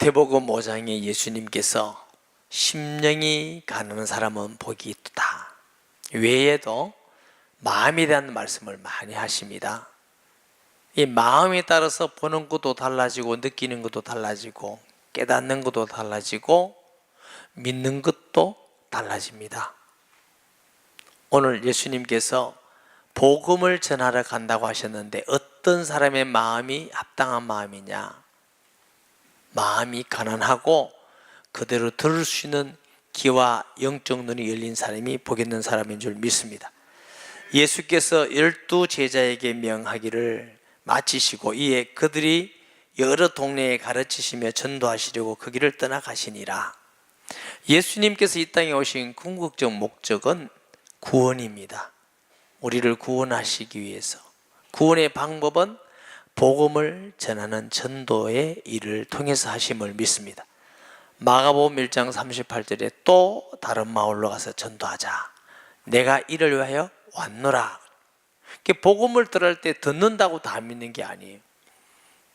마태복음 5장에 예수님께서 심령이 가난한 사람은 복이 있다 외에도 마음에 대한 말씀을 많이 하십니다. 이 마음에 따라서 보는 것도 달라지고 느끼는 것도 달라지고 깨닫는 것도 달라지고 믿는 것도 달라집니다. 오늘 예수님께서 복음을 전하러 간다고 하셨는데 어떤 사람의 마음이 합당한 마음이냐? 마음이 가난하고 그대로 들을 수 있는 귀와 영적 눈이 열린 사람이 복 있는 사람인 줄 믿습니다. 예수께서 12 제자에게 명하기를 마치시고 이에 그들이 여러 동네에 가르치시며 전도하시려고 그 길을 떠나가시니라. 예수님께서 이 땅에 오신 궁극적 목적은 구원입니다. 우리를 구원하시기 위해서. 구원의 방법은 복음을 전하는 전도의 일을 통해서 하심을 믿습니다. 마가복음 1장 38절에 또 다른 마을로 가서 전도하자. 내가 이를 위하여 왔노라. 복음을 들을 때 듣는다고 다 믿는 게 아니에요.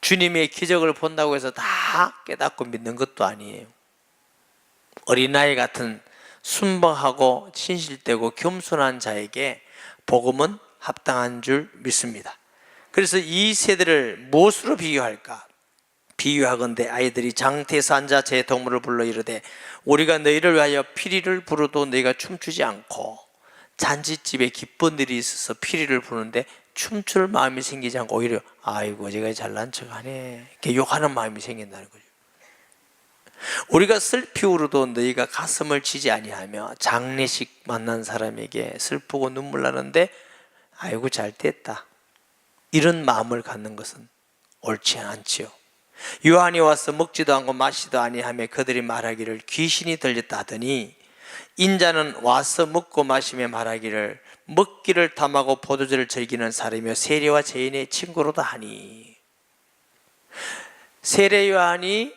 주님의 기적을 본다고 해서 다 깨닫고 믿는 것도 아니에요. 어린아이 같은 순박하고 진실되고 겸손한 자에게 복음은 합당한 줄 믿습니다. 그래서 이 세대를 무엇으로 비교할까? 비유하건대 아이들이 장터에서 앉아 제 동물을 불러 이르되 우리가 너희를 위하여 피리를 부르도 너희가 춤추지 않고, 잔치집에 기쁜 일이 있어서 피리를 부르는데 춤출 마음이 생기지 않고 오히려 아이고 제가 잘난 척하네 이렇게 욕하는 마음이 생긴다는 거죠. 우리가 슬피 울어도 너희가 가슴을 치지 아니하며, 장례식 만난 사람에게 슬프고 눈물 나는데 아이고 잘 됐다 이런 마음을 갖는 것은 옳지 않지요. 요한이 와서 먹지도 않고 마시지도 아니하며 그들이 말하기를 귀신이 들렸다 하더니, 인자는 와서 먹고 마시며 말하기를 먹기를 탐하고 포도주를 즐기는 사람이며 세례와 죄인의 친구로다 하니. 세례 요한이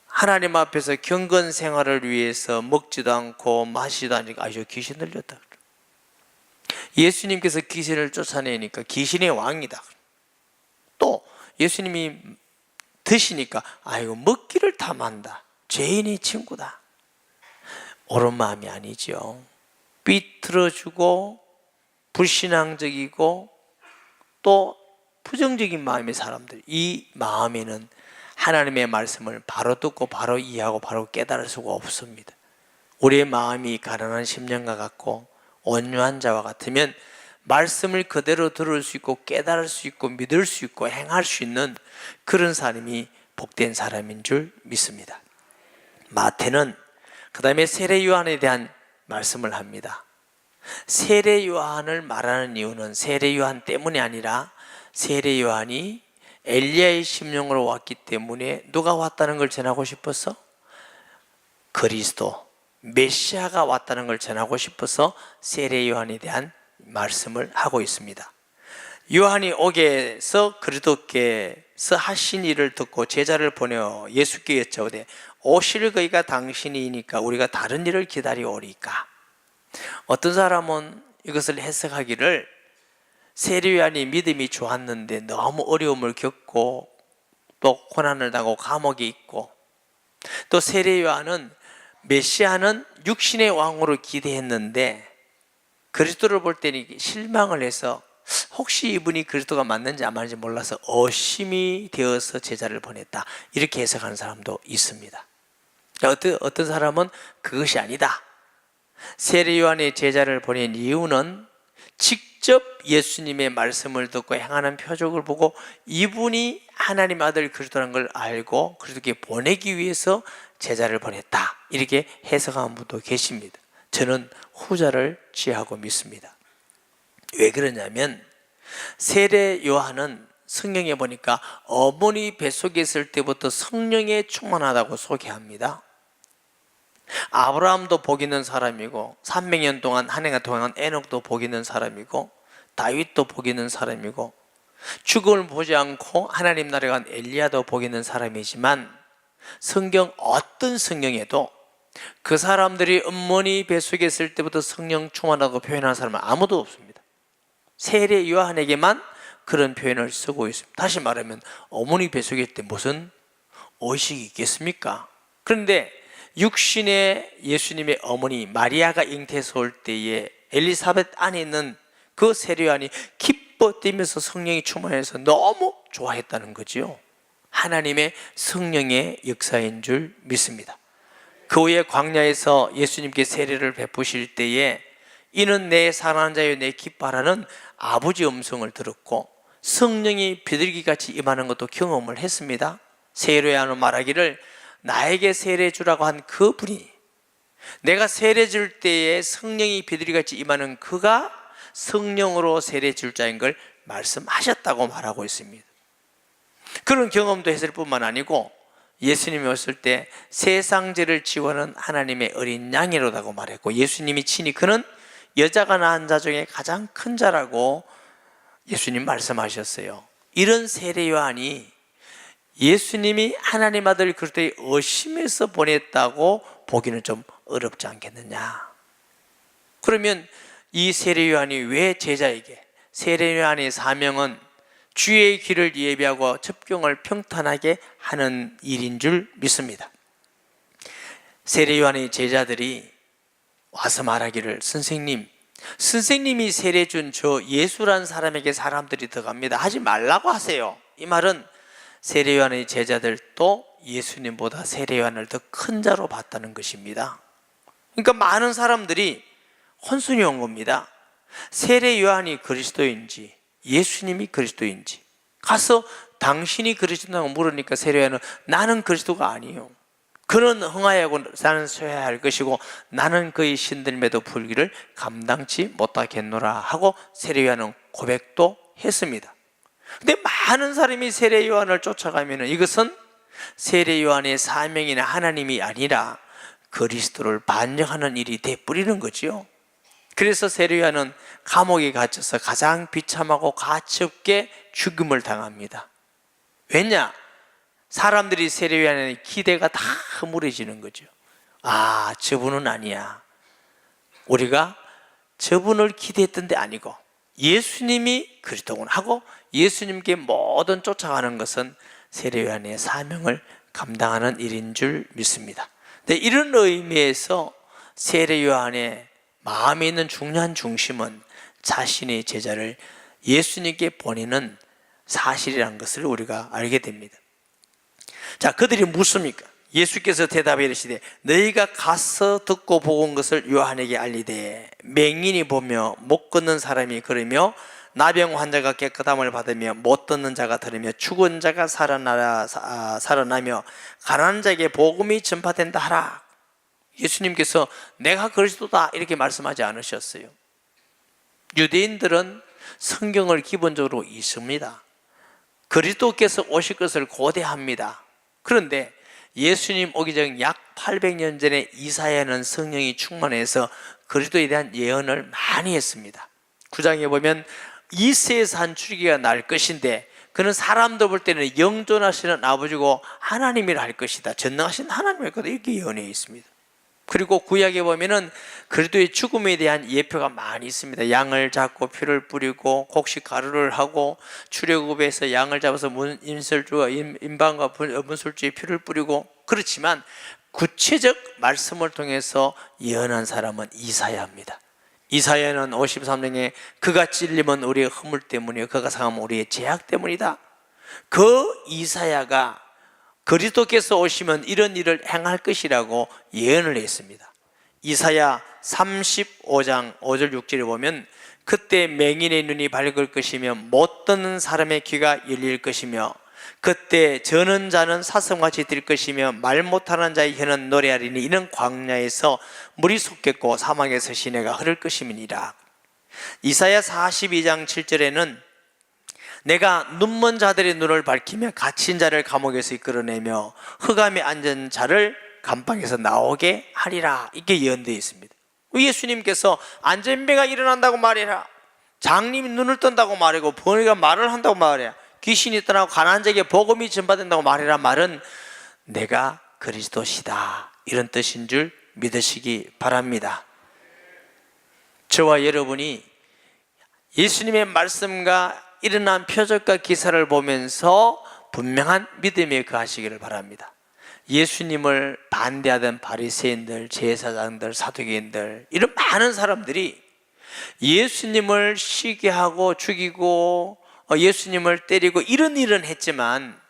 하나님 앞에서 경건 생활을 위해서 먹지도 않고 마시지도 않으니까 아주 귀신 들렸다. 예수님께서 귀신을 쫓아내니까 귀신의 왕이다. 또 예수님이 드시니까 아이고 먹기를 탐한다, 죄인의 친구다. 옳은 마음이 아니죠. 삐뚤어지고 불신앙적이고 또 부정적인 마음의 사람들, 이 마음에는 하나님의 말씀을 바로 듣고 바로 이해하고 바로 깨달을 수가 없습니다. 우리의 마음이 가난한 심령과 같고 온유한 자와 같으면 말씀을 그대로 들을 수 있고 깨달을 수 있고 믿을 수 있고 행할 수 있는 그런 사람이 복된 사람인 줄 믿습니다. 마태는 그 다음에 세례 요한에 대한 말씀을 합니다. 세례 요한을 말하는 이유는 세례 요한 때문이 아니라 세례 요한이 엘리야의 심령으로 왔기 때문에 누가 왔다는 걸 전하고 싶어서? 그리스도 메시아가 왔다는 걸 전하고 싶어서 세례 요한에 대한 말씀을 하고 있습니다. 요한이 옥에서 그리스도께서 하신 일을 듣고 제자를 보내어 예수께 여쭤오되 오실 그이가 당신이니까 우리가 다른 일을 기다려오리까? 어떤 사람은 이것을 해석하기를 세례 요한이 믿음이 좋았는데 너무 어려움을 겪고 또 고난을 당하고 감옥에 있고, 또 세례 요한은 메시아는 육신의 왕으로 기대했는데 그리스도를 볼 때는 실망을 해서 혹시 이분이 그리스도가 맞는지 안 맞는지 몰라서 의심이 되어서 제자를 보냈다, 이렇게 해석하는 사람도 있습니다. 어떤 사람은 그것이 아니다, 세례 요한의 제자를 보낸 이유는 직접 예수님의 말씀을 듣고 행하는 표적을 보고 이분이 하나님 아들 그리스도라는 걸 알고 그리스도께 보내기 위해서 제자를 보냈다, 이렇게 해석하는 분도 계십니다. 저는 후자를 지하고 믿습니다. 왜 그러냐면 세례 요한은 성경에 보니까 어머니 뱃속에 있을 때부터 성령에 충만하다고 소개합니다. 아브라함도 복 있는 사람이고 300년 동안 한 해가 동안 에녹도 복 있는 사람이고 다윗도 복 있는 사람이고 죽음을 보지 않고 하나님 나라에 간 엘리야도 복 있는 사람이지만 성경 어떤 성경에도 그 사람들이 어머니 뱃속에 있을 때부터 성령 충만하다고 표현하는 사람은 아무도 없습니다. 세례 요한에게만 그런 표현을 쓰고 있습니다. 다시 말하면 어머니 뱃속에 있을 때 무슨 의식이 있겠습니까? 그런데 육신의 예수님의 어머니 마리아가 잉태해서 올 때에 엘리사벳 안에 있는 그 세례요한이 기뻐 뛰면서 성령이 충만해서 너무 좋아했다는 거지요. 하나님의 성령의 역사인 줄 믿습니다. 그 후에 광야에서 예수님께 세례를 베푸실 때에 이는 내 사랑하는 자여 내 기뻐하라는 아버지 음성을 들었고 성령이 비둘기같이 임하는 것도 경험을 했습니다. 세례요한은 말하기를 나에게 세례 주라고 한 그분이, 내가 세례 줄 때에 성령이 비둘기같이 임하는 그가 성령으로 세례 줄 자인 걸 말씀하셨다고 말하고 있습니다. 그런 경험도 했을 뿐만 아니고 예수님이 오실 때 세상 죄를 지워는 하나님의 어린 양이로다고 말했고, 예수님이 친히 그는 여자가 낳은 자 중에 가장 큰 자라고 예수님 말씀하셨어요. 이런 세례 요한이 예수님이 하나님 아들 그리스도의 의심에서 보냈다고 보기는 좀 어렵지 않겠느냐. 그러면 이 세례 요한이 왜 제자에게, 세례 요한의 사명은 주의 길을 예비하고 첩경을 평탄하게 하는 일인 줄 믿습니다. 세례 요한의 제자들이 와서 말하기를 선생님이 세례 준 저 예수란 사람에게 사람들이 들어갑니다, 하지 말라고 하세요. 이 말은 세례 요한의 제자들도 예수님보다 세례 요한을 더 큰 자로 봤다는 것입니다. 그러니까 많은 사람들이 혼선이 온 겁니다. 세례 요한이 그리스도인지 예수님이 그리스도인지, 가서 당신이 그리스도라고 물으니까 세례 요한은 나는 그리스도가 아니에요, 그는 흥하여고 나는 쇠해야 할 것이고 나는 그의 신들임에도 불기를 감당치 못하겠노라 하고 세례 요한은 고백도 했습니다. 근데 많은 사람이 세례 요한을 쫓아가면 이것은 세례 요한의 사명이나 하나님이 아니라 그리스도를 반역하는 일이 되뿌리는 거지요. 그래서 세례 요한은 감옥에 갇혀서 가장 비참하고 가치없게 죽임을 당합니다. 왜냐? 사람들이 세례 요한의 기대가 다 허물어지는 거죠. 아, 저분은 아니야, 우리가 저분을 기대했던 데 아니고 예수님이 그리스도군 하고 예수님께 모든 쫓아가는 것은 세례 요한의 사명을 감당하는 일인 줄 믿습니다. 근데 이런 의미에서 세례 요한의 마음에 있는 중요한 중심은 자신의 제자를 예수님께 보내는 사실이라는 것을 우리가 알게 됩니다. 자, 그들이 묻습니까? 예수께서 대답해 이르시되 너희가 가서 듣고 보고 온 것을 요한에게 알리되 맹인이 보며 못 걷는 사람이 걸으며 나병 환자가 깨끗함을 받으며 못 듣는 자가 들으며 죽은 자가 살아나며 가난한 자에게 복음이 전파된다 하라. 예수님께서 내가 그리스도다 이렇게 말씀하지 않으셨어요. 유대인들은 성경을 기본적으로 읽습니다. 그리스도께서 오실 것을 고대합니다. 그런데 예수님 오기 전 약 800년 전에 이사야는 성령이 충만해서 그리스도에 대한 예언을 많이 했습니다. 9장에 보면 이새에서 한 출기가 날 것인데 그는 사람도 볼 때는 영존하시는 아버지고 하나님이라 할 것이다, 전능하신 하나님일 거다, 이렇게 예언해 있습니다. 그리고 구약에 보면은 그리스도의 죽음에 대한 예표가 많이 있습니다. 양을 잡고 피를 뿌리고 곡식 가루를 하고 출애굽에서 양을 잡아서 임설주와 임방과 문술주의 피를 뿌리고, 그렇지만 구체적 말씀을 통해서 예언한 사람은 이사야입니다. 이사야는 53장에 그가 찔림은 우리의 허물 때문이요 그가 상함은 우리의 죄악 때문이다. 그 이사야가 그리스도께서 오시면 이런 일을 행할 것이라고 예언을 했습니다. 이사야 35장 5절 6절에 보면 그때 맹인의 눈이 밝을 것이며 못 듣는 사람의 귀가 열릴 것이며 그때 저는 자는 사슴같이 들 것이며 말 못하는 자의 혀는 노래하리니 이는 광야에서 물이 솟겠고 사막에서 시내가 흐를 것임이니라. 이사야 42장 7절에는 내가 눈먼 자들의 눈을 밝히며 갇힌 자를 감옥에서 이끌어내며 흑암에 앉은 자를 감방에서 나오게 하리라, 이렇게 예언되어 있습니다. 예수님께서 안전병가 일어난다고 말해라, 장님이 눈을 뜬다고 말하고 번뇌가 말을 한다고 말해라, 귀신이 떠나고 가난한 자에게 복음이 전파된다고 말해라 말은 내가 그리스도시다, 이런 뜻인 줄 믿으시기 바랍니다. 저와 여러분이 예수님의 말씀과 일어난 표적과 기사를 보면서 분명한 믿음에 거하시기를 바랍니다. 예수님을 반대하던 바리새인들, 제사장들, 사두개인들, 이런 많은 사람들이 예수님을 시기하고 죽이고 예수님을 때리고 이런 일은 했지만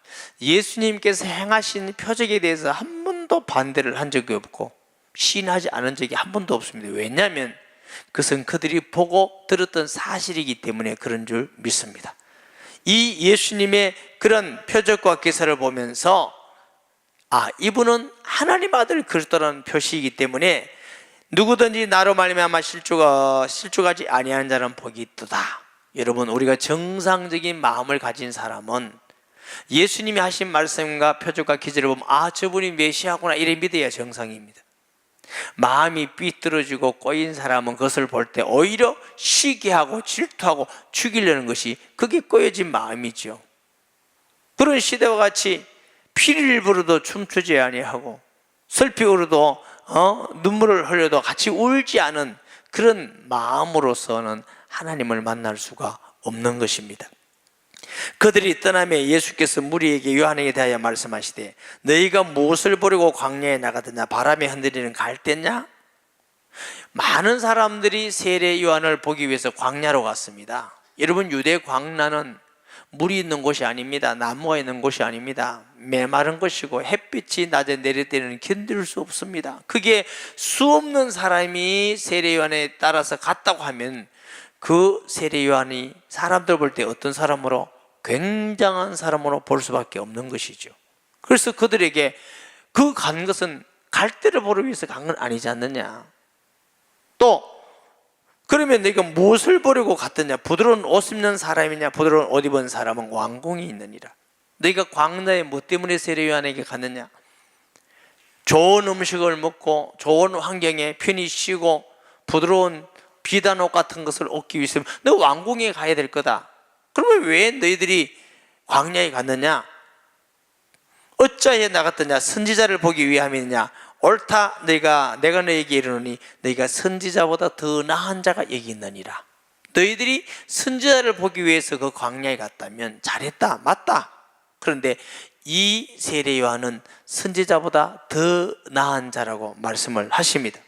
예수님께서 행하신 표적에 대해서 한 번도 반대를 한 적이 없고 시인하지 않은 적이 한 번도 없습니다. 왜냐하면 그것은 그들이 보고 들었던 사실이기 때문에 그런 줄 믿습니다. 이 예수님의 그런 표적과 기사를 보면서 이분은 하나님 아들 그리스도라는 표시이기 때문에 누구든지 나로 말미암아 실족하지 아니하는 자는 복이 있도다. 여러분, 우리가 정상적인 마음을 가진 사람은 예수님이 하신 말씀과 표적과 기적을 보면 저분이 메시아구나 이래 믿어야 정상입니다. 마음이 삐뚤어지고 꼬인 사람은 그것을 볼 때 오히려 시기하고 질투하고 죽이려는 것이 그게 꼬여진 마음이죠. 그런 시대와 같이 피를 부르도 춤추지 아니하고 슬피 울어도 눈물을 흘려도 같이 울지 않은 그런 마음으로서는 하나님을 만날 수가 없는 것입니다. 그들이 떠나며 예수께서 무리에게 요한에게 대하여 말씀하시되 너희가 무엇을 보려고 광야에 나가더냐? 바람에 흔들리는 갈대냐? 많은 사람들이 세례 요한을 보기 위해서 광야로 갔습니다. 여러분, 유대 광야는 물이 있는 곳이 아닙니다. 나무가 있는 곳이 아닙니다. 메마른 것이고 햇빛이 낮에 내릴 때는 견딜 수 없습니다. 그게 수없는 사람이 세례 요한에 따라서 갔다고 하면 그 세례 요한이 사람들 볼 때 어떤 사람으로? 굉장한 사람으로 볼 수밖에 없는 것이죠. 그래서 그들에게 그 간 것은 갈대를 보러 위해서 간 건 아니지 않느냐. 또 그러면 너희가 무엇을 보려고 갔더냐? 부드러운 옷 입는 사람이냐? 부드러운 옷 입은 사람은 왕궁이 있느니라. 너희가 광야에 뭐 때문에 세례 요한에게 갔느냐? 좋은 음식을 먹고 좋은 환경에 편히 쉬고 부드러운 비단 옷 같은 것을 얻기 위해서 너 왕궁에 가야 될 거다. 그러면 왜 너희들이 광야에 갔느냐? 어찌하여 나갔더냐? 선지자를 보기 위함이냐? 옳다. 내가 너희에게 이르노니 너희가 선지자보다 더 나은 자가 여기 있느니라. 너희들이 선지자를 보기 위해서 그 광야에 갔다면 잘했다, 맞다. 그런데 이 세례 요한은 선지자보다 더 나은 자라고 말씀을 하십니다.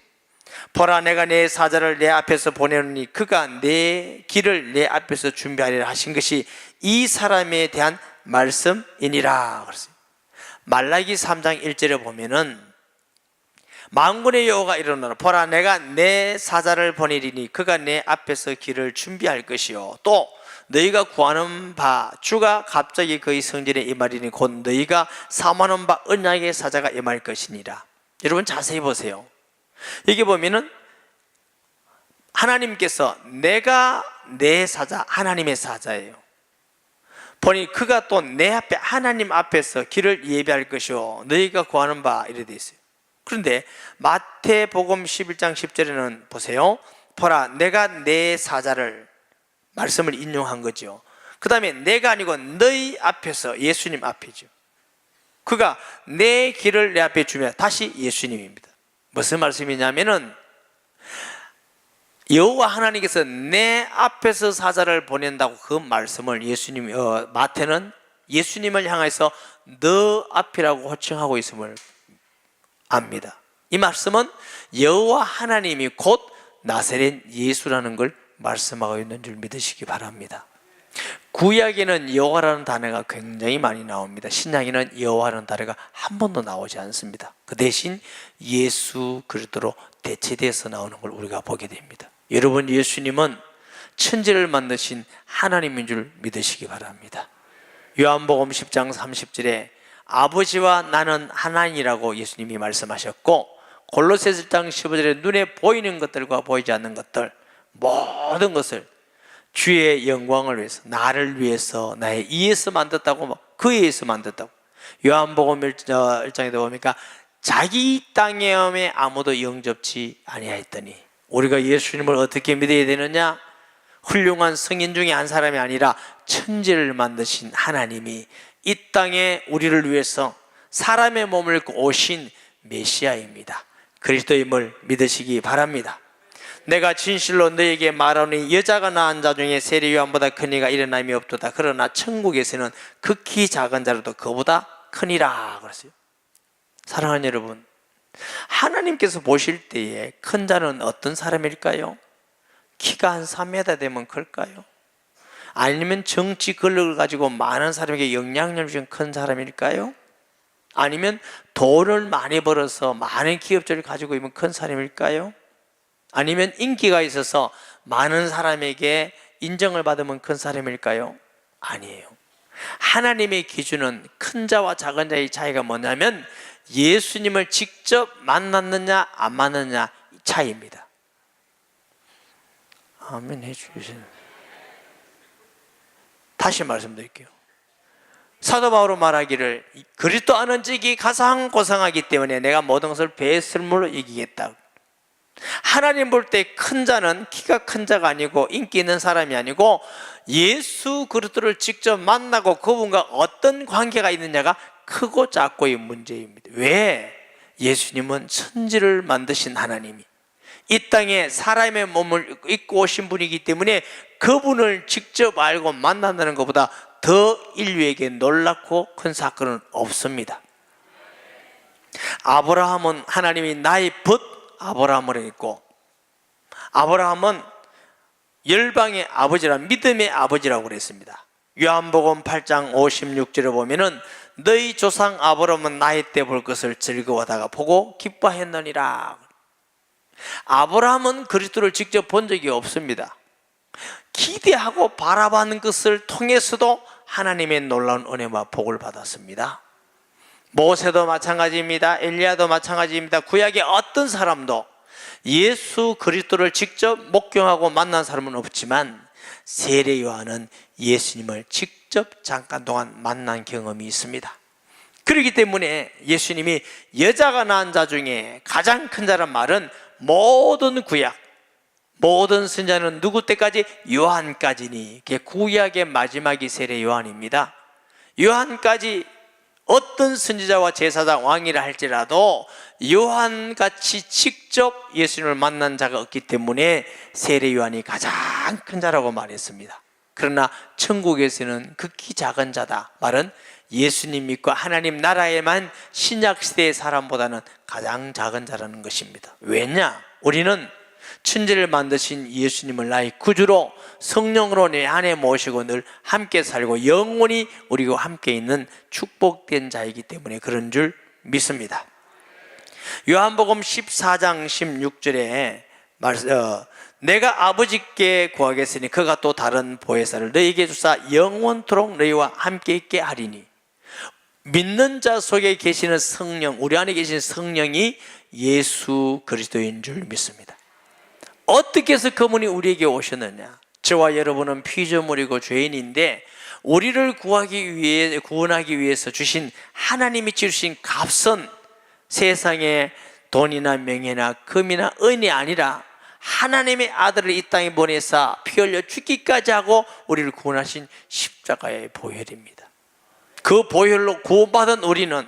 보라, 내가 내 사자를 내 앞에서 보내노니 그가 내 길을 내 앞에서 준비하리라 하신 것이 이 사람에 대한 말씀이니라. 그랬어요. 말라기 3장 1절에 보면은 만군의 여호와가 이르노라. 보라, 내가 내 사자를 보내리니 그가 내 앞에서 길을 준비할 것이요 또 너희가 구하는 바 주가 갑자기 그의 성전에 임하리니 곧 너희가 사모하는 바 언약의 사자가 임할 것이니라. 여러분, 자세히 보세요. 여기 보면은 하나님께서 내가 내 사자, 하나님의 사자예요. 보니 그가 또 내 앞에 하나님 앞에서 길을 예비할 것이요 너희가 구하는 바 이래 돼 있어요. 그런데 마태복음 11장 10절에는 보세요. 보라, 내가 내 사자를 말씀을 인용한 거죠. 그 다음에 내가 아니고 너희 앞에서, 예수님 앞이죠. 그가 내 길을 내 앞에 주면 다시 예수님입니다. 무슨 말씀이냐면은 여호와 하나님께서 내 앞에서 사자를 보낸다고 그 말씀을 마태는 예수님을 향해서 너 앞이라고 호칭하고 있음을 압니다. 이 말씀은 여호와 하나님이 곧 나사렛 예수라는 걸 말씀하고 있는 줄 믿으시기 바랍니다. 구약에는 여호와라는 단어가 굉장히 많이 나옵니다. 신약에는 여호와라는 단어가 한 번도 나오지 않습니다. 그 대신 예수 그리스도로 대체돼서 나오는 걸 우리가 보게 됩니다. 여러분, 예수님은 천지를 만드신 하나님인 줄 믿으시기 바랍니다. 요한복음 10장 30절에 아버지와 나는 하나님이라고 예수님이 말씀하셨고, 골로새서 1장 15절에 눈에 보이는 것들과 보이지 않는 것들 모든 것을 주의 영광을 위해서, 나를 위해서, 나의 이에서 만들었다고, 그에 의해서 만들었다고. 요한복음 1장에 보니까 자기 땅에 오매 아무도 영접치 아니하였더니, 우리가 예수님을 어떻게 믿어야 되느냐? 훌륭한 성인 중에 한 사람이 아니라 천지를 만드신 하나님이 이 땅에 우리를 위해서 사람의 몸을 입고 오신 메시아입니다. 그리스도임을 믿으시기 바랍니다. 내가 진실로 너에게 말하노니 여자가 낳은 자 중에 세례 요한보다 큰 이가 일어남이 없도다. 그러나 천국에서는 극히 작은 자라도 그보다 크니라 그랬어요. 사랑하는 여러분, 하나님께서 보실 때에 큰 자는 어떤 사람일까요? 키가 한 3m 되면 클까요? 아니면 정치 권력을 가지고 많은 사람에게 영향력을 주는 큰 사람일까요? 아니면 돈을 많이 벌어서 많은 기업체를 가지고 있는 큰 사람일까요? 아니면 인기가 있어서 많은 사람에게 인정을 받으면 큰 사람일까요? 아니에요. 하나님의 기준은 큰 자와 작은 자의 차이가 뭐냐면 예수님을 직접 만났느냐 안 만났느냐 차이입니다. 아멘 해주시는. 다시 말씀드릴게요. 사도 바울은 말하기를 그리스도 아는 적이 가장 고상하기 때문에 내가 모든 것을 배설물로 이기겠다. 하나님 볼 때 큰 자는 키가 큰 자가 아니고 인기 있는 사람이 아니고 예수 그리스도를 직접 만나고 그분과 어떤 관계가 있느냐가 크고 작고의 문제입니다. 왜? 예수님은 천지를 만드신 하나님이 이 땅에 사람의 몸을 입고 오신 분이기 때문에 그분을 직접 알고 만난다는 것보다 더 인류에게 놀랍고 큰 사건은 없습니다. 아브라함은 하나님이 나의 벗 아브라함을 했고, 아브라함은 열방의 아버지라 믿음의 아버지라고 그랬습니다. 요한복음 8장 56절에 보면은 너희 조상 아브라함은 나이 때 볼 것을 즐거워하다가 보고 기뻐했느니라. 아브라함은 그리스도를 직접 본 적이 없습니다. 기대하고 바라보는 것을 통해서도 하나님의 놀라운 은혜와 복을 받았습니다. 모세도 마찬가지입니다. 엘리야도 마찬가지입니다. 구약의 어떤 사람도 예수 그리스도를 직접 목경하고 만난 사람은 없지만 세례 요한은 예수님을 직접 잠깐 동안 만난 경험이 있습니다. 그렇기 때문에 예수님이 여자가 낳은 자 중에 가장 큰 자란 말은 모든 구약, 모든 선자는 누구 때까지? 요한까지니. 구약의 마지막이 세례 요한입니다. 요한까지 어떤 선지자와 제사장 왕이라 할지라도 요한같이 직접 예수님을 만난 자가 없기 때문에 세례 요한이 가장 큰 자라고 말했습니다. 그러나 천국에서는 극히 작은 자다 말은 예수님 믿고 하나님 나라에만 신약시대의 사람보다는 가장 작은 자라는 것입니다. 왜냐? 우리는 천지를 만드신 예수님을 나의 구주로 성령으로 내 안에 모시고 늘 함께 살고 영원히 우리와 함께 있는 축복된 자이기 때문에 그런 줄 믿습니다. 요한복음 14장 16절에 내가 아버지께 구하겠으니 그가 또 다른 보혜사를 너희에게 주사 영원토록 너희와 함께 있게 하리니. 믿는 자 속에 계시는 성령, 우리 안에 계신 성령이 예수 그리스도인 줄 믿습니다. 어떻게 해서 그분이 우리에게 오셨느냐? 저와 여러분은 피조물이고 죄인인데 우리를 구원하기 위해서 주신 하나님이 주신 값은 세상의 돈이나 명예나 금이나 은이 아니라 하나님의 아들을 이 땅에 보내사 피 흘려 죽기까지 하고 우리를 구원하신 십자가의 보혈입니다. 그 보혈로 구원받은 우리는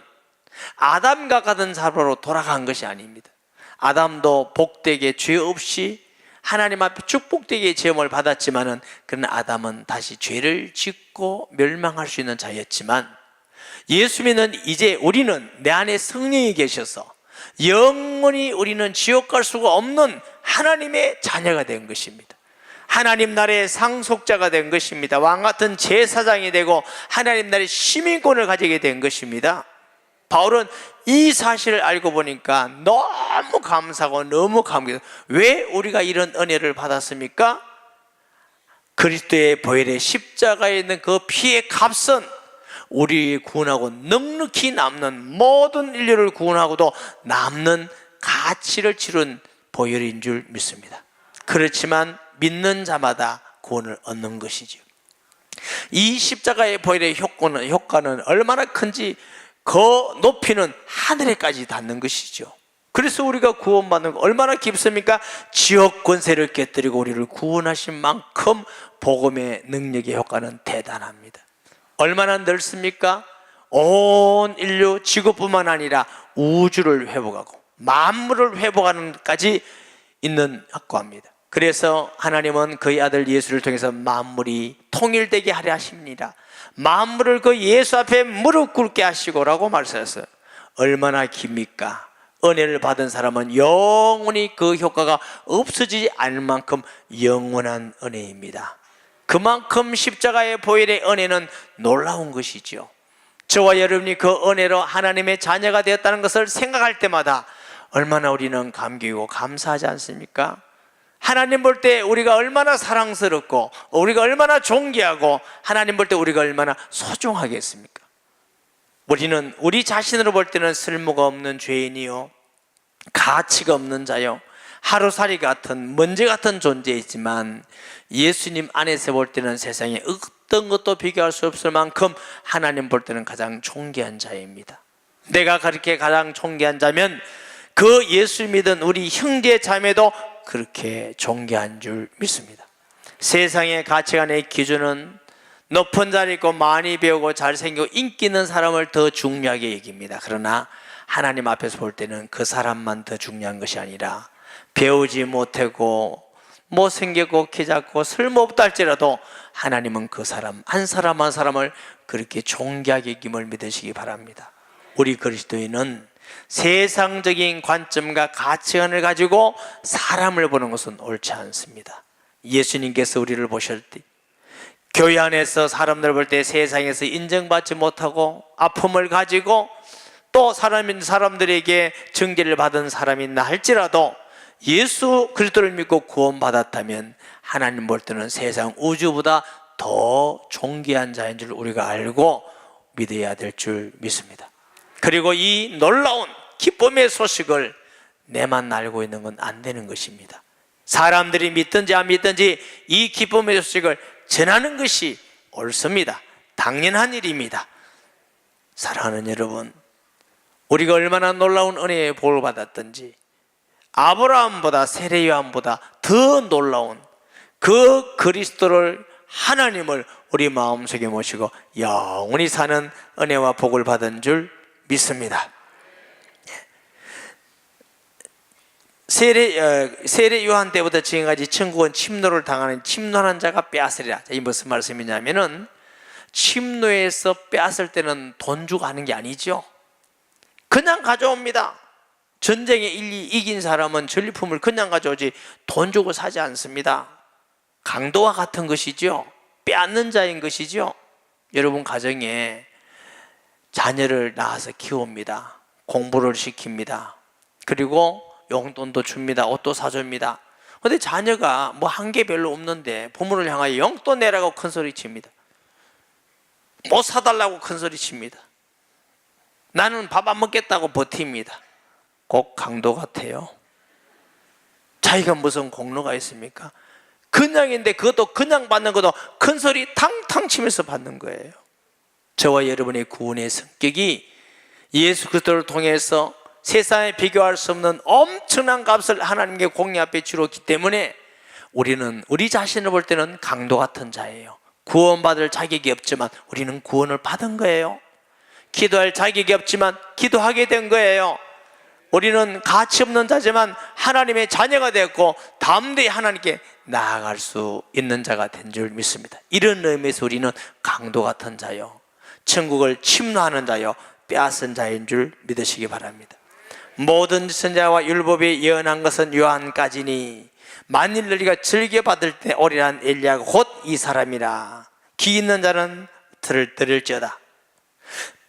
아담과 같은 사람으로 돌아간 것이 아닙니다. 아담도 복되게 죄 없이 하나님 앞에 축복되게 제험을 받았지만은 그러나 아담은 다시 죄를 짓고 멸망할 수 있는 자였지만 예수 믿는 이제 우리는 내 안에 성령이 계셔서 영원히 우리는 지옥 갈 수가 없는 하나님의 자녀가 된 것입니다. 하나님 나라의 상속자가 된 것입니다. 왕같은 제사장이 되고 하나님 나라의 시민권을 가지게 된 것입니다. 바울은 이 사실을 알고 보니까 너무 감사하고 너무 감격해요. 왜 우리가 이런 은혜를 받았습니까? 그리스도의 보혈의 십자가에 있는 그 피의 값은 우리 구원하고 넉넉히 남는 모든 인류를 구원하고도 남는 가치를 치른 보혈인 줄 믿습니다. 그렇지만 믿는 자마다 구원을 얻는 것이죠. 이 십자가의 보혈의 효과는 얼마나 큰지 그 높이는 하늘에까지 닿는 것이죠. 그래서 우리가 구원받는 거 얼마나 깊습니까? 지옥 권세를 깨뜨리고 우리를 구원하신 만큼 복음의 능력의 효과는 대단합니다. 얼마나 넓습니까? 온 인류 지구뿐만 아니라 우주를 회복하고 만물을 회복하는 것까지 있는다고 합니다. 그래서 하나님은 그의 아들 예수를 통해서 만물이 통일되게 하려 하십니다. 만물을 그 예수 앞에 무릎 꿇게 하시고라고 말씀하셨어요. 얼마나 깁니까? 은혜를 받은 사람은 영원히 그 효과가 없어지지 않을 만큼 영원한 은혜입니다. 그만큼 십자가의 보혈의 은혜는 놀라운 것이죠. 저와 여러분이 그 은혜로 하나님의 자녀가 되었다는 것을 생각할 때마다 얼마나 우리는 감격이고 감사하지 않습니까? 하나님 볼 때 우리가 얼마나 사랑스럽고 우리가 얼마나 존귀하고 하나님 볼 때 우리가 얼마나 소중하겠습니까? 우리는 우리 자신으로 볼 때는 쓸모가 없는 죄인이요, 가치가 없는 자요, 하루살이 같은 먼지 같은 존재이지만 예수님 안에서 볼 때는 세상에 어떤 것도 비교할 수 없을 만큼 하나님 볼 때는 가장 존귀한 자입니다. 내가 그렇게 가장 존귀한 자면 그 예수 믿은 우리 형제 자매도 그렇게 존귀한 줄 믿습니다. 세상의 가치관의 기준은 높은 자리 있고 많이 배우고 잘생기고 인기 있는 사람을 더 중요하게 여깁니다. 그러나 하나님 앞에서 볼 때는 그 사람만 더 중요한 것이 아니라 배우지 못하고 못생겼고 키 작고 쓸모없다 할지라도 하나님은 그 사람 한 사람 한 사람을 그렇게 존귀하게 여김을 믿으시기 바랍니다. 우리 그리스도인은 세상적인 관점과 가치관을 가지고 사람을 보는 것은 옳지 않습니다. 예수님께서 우리를 보실 때 교회 안에서 사람들을 볼 때 세상에서 인정받지 못하고 아픔을 가지고 또 사람들에게 정죄를 받은 사람이 있나 할지라도 예수 그리스도를 믿고 구원받았다면 하나님 볼 때는 세상 우주보다 더 존귀한 자인 줄 우리가 알고 믿어야 될 줄 믿습니다. 그리고 이 놀라운 기쁨의 소식을 내만 알고 있는 건 안 되는 것입니다. 사람들이 믿든지 안 믿든지 이 기쁨의 소식을 전하는 것이 옳습니다. 당연한 일입니다. 사랑하는 여러분, 우리가 얼마나 놀라운 은혜의 복을 받았든지 아브라함보다 세례 요한보다 더 놀라운 그 그리스도를 하나님을 우리 마음속에 모시고 영원히 사는 은혜와 복을 받은 줄 믿습니다. 세례 요한 때부터 지금까지 천국은 침노를 당하는 침노하는 자가 빼앗으리라. 이 무슨 말씀이냐면은 침노에서 빼앗을 때는 돈 주고 하는 게 아니죠. 그냥 가져옵니다. 전쟁에 이긴 사람은 전리품을 그냥 가져오지 돈 주고 사지 않습니다. 강도와 같은 것이죠. 빼앗는 자인 것이죠. 여러분 가정에 자녀를 낳아서 키웁니다. 공부를 시킵니다. 그리고 용돈도 줍니다. 옷도 사줍니다. 그런데 자녀가 뭐 한 게 별로 없는데 부모를 향하여 용돈 내라고 큰소리 칩니다. 못 사달라고 큰소리 칩니다. 나는 밥 안 먹겠다고 버팁니다. 꼭 강도 같아요. 자기가 무슨 공로가 있습니까? 그냥인데 그것도 그냥 받는 것도 큰소리 탕탕 치면서 받는 거예요. 저와 여러분의 구원의 성격이 예수 그리스도를 통해서 세상에 비교할 수 없는 엄청난 값을 하나님께 공의 앞에 치렀기 때문에 우리는 우리 자신을 볼 때는 강도 같은 자예요. 구원받을 자격이 없지만 우리는 구원을 받은 거예요. 기도할 자격이 없지만 기도하게 된 거예요. 우리는 가치 없는 자지만 하나님의 자녀가 되었고 담대히 하나님께 나아갈 수 있는 자가 된 줄 믿습니다. 이런 의미에서 우리는 강도 같은 자요, 천국을 침노하는 자요, 빼앗은 자인 줄 믿으시기 바랍니다. 모든 선자와 율법이 예언한 것은 요한까지니 만일 너희가 즐겨받을 때 오리란 엘리야가 곧 이 사람이라. 귀 있는 자는 들을지어다.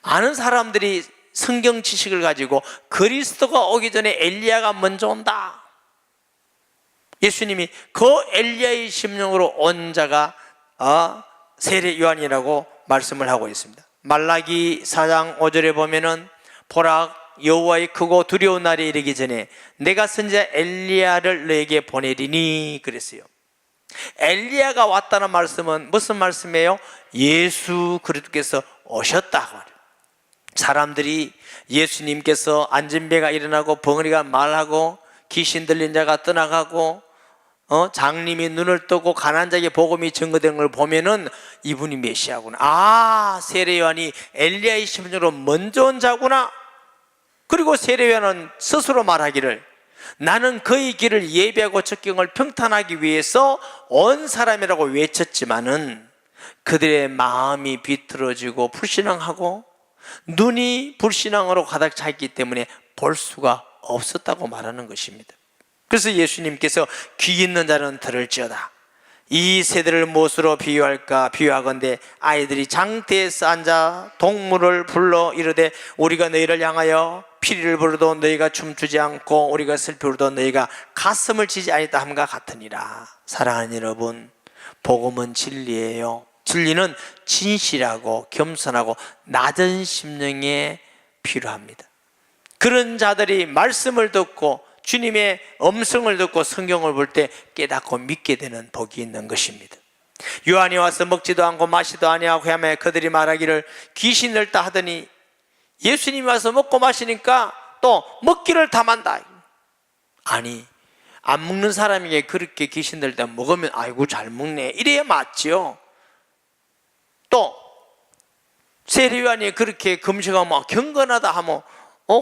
많은 사람들이 성경 지식을 가지고 그리스도가 오기 전에 엘리야가 먼저 온다. 예수님이 그 엘리야의 심령으로 온 자가 세례 요한이라고 말씀을 하고 있습니다. 말라기 4장 5절에 보면은 보라 여호와의 크고 두려운 날이 이르기 전에 내가 선지자 엘리야를 너에게 보내리니 그랬어요. 엘리야가 왔다는 말씀은 무슨 말씀이에요? 예수 그리스도께서 오셨다고 말해요. 사람들이 예수님께서 안진배가 일어나고 벙어리가 말하고 귀신 들린 자가 떠나가고 장님이 눈을 뜨고 가난한 자에게 복음이 증거된 걸 보면은 이분이 메시아구나. 세례 요한이 엘리야의 심령으로 먼저 온 자구나. 그리고 세례 요한은 스스로 말하기를 나는 그의 길을 예비하고 적경을 평탄하기 위해서 온 사람이라고 외쳤지만은 그들의 마음이 비틀어지고 불신앙하고 눈이 불신앙으로 가득 차 있기 때문에 볼 수가 없었다고 말하는 것입니다. 그래서 예수님께서 귀 있는 자는 들을지어다. 이 세대를 무엇으로 비유할까? 비유하건대 아이들이 장대에서 앉아 동물을 불러 이르되 우리가 너희를 향하여 피리를 부르도 너희가 춤추지 않고 우리가 슬피 부르도 너희가 가슴을 치지 아니하다 함과 같으니라. 사랑하는 여러분, 복음은 진리예요. 진리는 진실하고 겸손하고 낮은 심령에 필요합니다. 그런 자들이 말씀을 듣고 주님의 음성을 듣고 성경을 볼 때 깨닫고 믿게 되는 복이 있는 것입니다. 요한이 와서 먹지도 않고 마시도 아니하고 하며 그들이 말하기를 귀신 들다 하더니 예수님이 와서 먹고 마시니까 또 먹기를 탐한다. 아니, 안 먹는 사람에게 그렇게 귀신 들다 먹으면 아이고 잘 먹네 이래야 맞죠. 또 세례요한이 그렇게 금식하면 경건하다 하면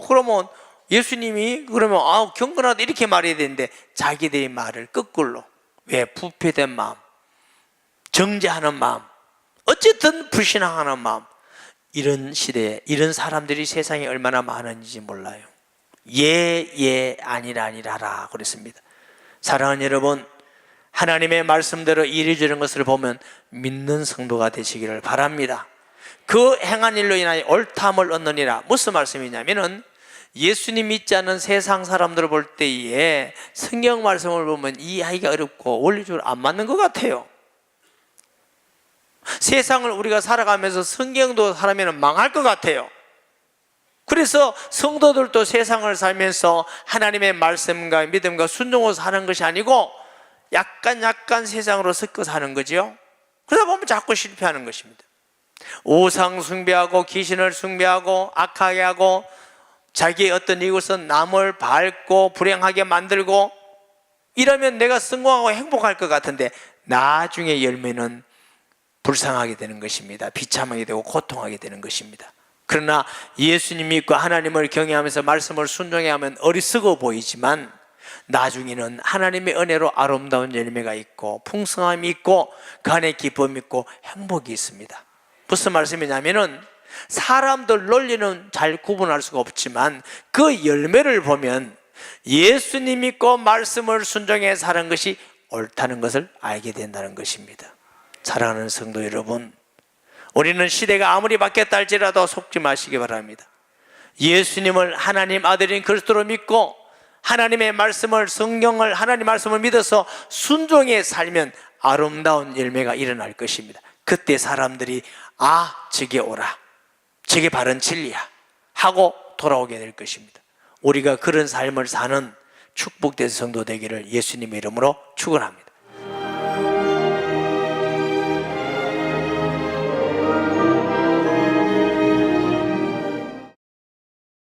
그러면 예수님이 그러면 경건하다 이렇게 말해야 되는데 자기들의 말을 거꾸로, 왜? 부패된 마음, 정죄하는 마음, 어쨌든 불신앙하는 마음, 이런 시대에 이런 사람들이 세상에 얼마나 많은지 몰라요. 예 아니라 아니라라 그랬습니다. 사랑하는 여러분, 하나님의 말씀대로 이루어지는 것을 보면 믿는 성도가 되시기를 바랍니다. 그 행한 일로 인하여 옳다함을 얻느니라. 무슨 말씀이냐면은 예수님 믿지 않는 세상 사람들을 볼 때에 성경 말씀을 보면 이해하기가 어렵고 원리적으로 안 맞는 것 같아요. 세상을 우리가 살아가면서 성경도 살면 망할 것 같아요. 그래서 성도들도 세상을 살면서 하나님의 말씀과 믿음과 순종으로 사는 것이 아니고 약간 세상으로 섞여 사는 거죠. 그러다 보면 자꾸 실패하는 것입니다. 우상 숭배하고 귀신을 숭배하고 악하게 하고 자기의 어떤 이곳에서 남을 밟고 불행하게 만들고 이러면 내가 성공하고 행복할 것 같은데 나중에 열매는 불쌍하게 되는 것입니다. 비참하게 되고 고통하게 되는 것입니다. 그러나 예수님 믿고 하나님을 경외하면서 말씀을 순종해야 하면 어리석어 보이지만 나중에는 하나님의 은혜로 아름다운 열매가 있고 풍성함이 있고 그 안에 기쁨이 있고 행복이 있습니다. 무슨 말씀이냐면은 사람들 논리는 잘 구분할 수가 없지만 그 열매를 보면 예수님 믿고 말씀을 순종해 사는 것이 옳다는 것을 알게 된다는 것입니다. 사랑하는 성도 여러분, 우리는 시대가 아무리 바뀌었다 할지라도 속지 마시기 바랍니다. 예수님을 하나님 아들인 그리스도로 믿고 하나님의 말씀을, 성경을, 하나님 말씀을 믿어서 순종해 살면 아름다운 열매가 일어날 것입니다. 그때 사람들이 저게 옳아, 저게 바른 진리야 하고 돌아오게 될 것입니다. 우리가 그런 삶을 사는 축복된 성도 되기를 예수님의 이름으로 축원합니다.